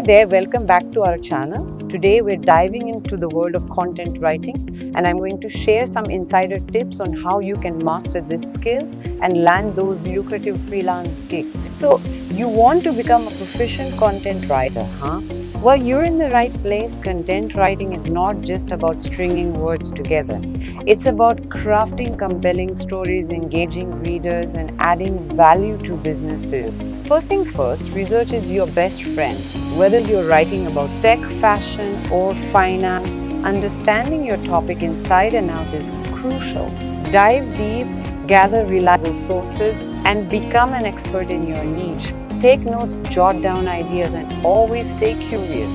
Hi there, welcome back to our channel. Today we're diving into the world of content writing, and I'm going to share some insider tips on how you can master this skill and land those lucrative freelance gigs. So, you want to become a proficient content writer, huh? Well, you're in the right place. Content writing is not just about stringing words together. It's about crafting compelling stories, engaging readers, and adding value to businesses. First things first, research is your best friend. Whether you're writing about tech, fashion, or finance, understanding your topic inside and out is crucial. Dive deep, gather reliable sources, and become an expert in your niche. Take notes, jot down ideas, and always stay curious.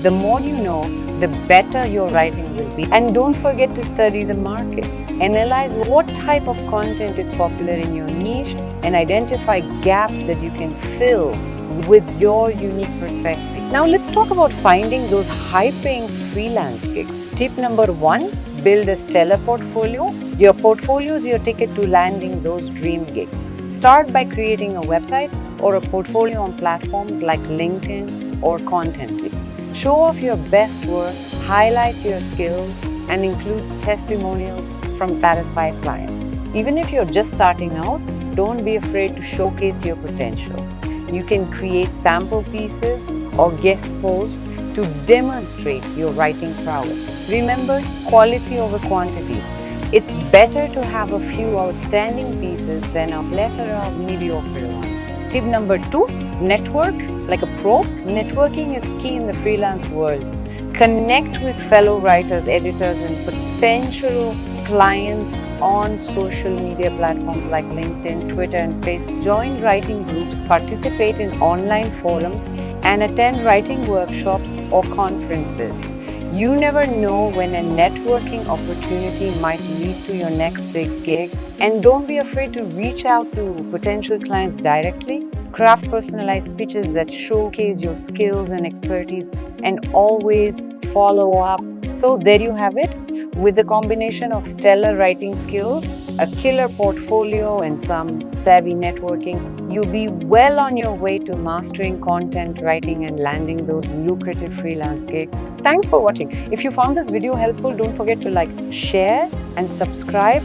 The more you know, the better your writing will be. And don't forget to study the market. Analyze what type of content is popular in your niche and identify gaps that you can fill with your unique perspective. Now let's talk about finding those high-paying freelance gigs. Tip number 1, build a stellar portfolio. Your portfolio is your ticket to landing those dream gigs. Start by creating a website or a portfolio on platforms like LinkedIn or Contently. Show off your best work, highlight your skills, and include testimonials from satisfied clients. Even if you're just starting out, don't be afraid to showcase your potential. You can create sample pieces or guest posts to demonstrate your writing prowess. Remember, quality over quantity. It's better to have a few outstanding pieces than a plethora of mediocre ones. Tip number 2, network like a pro. Networking is key in the freelance world. Connect with fellow writers, editors, and potential clients on social media platforms like LinkedIn, Twitter, and Facebook. Join writing groups, participate in online forums, and attend writing workshops or conferences. You never know when a networking opportunity might lead to your next big gig. And don't be afraid to reach out to potential clients directly. Craft personalized pitches that showcase your skills and expertise, and always follow up. So there you have it. With a combination of stellar writing skills, a killer portfolio, and some savvy networking, you'll be well on your way to mastering content writing and landing those lucrative freelance gigs. Thanks for watching. If you found this video helpful, don't forget to like, share, and subscribe.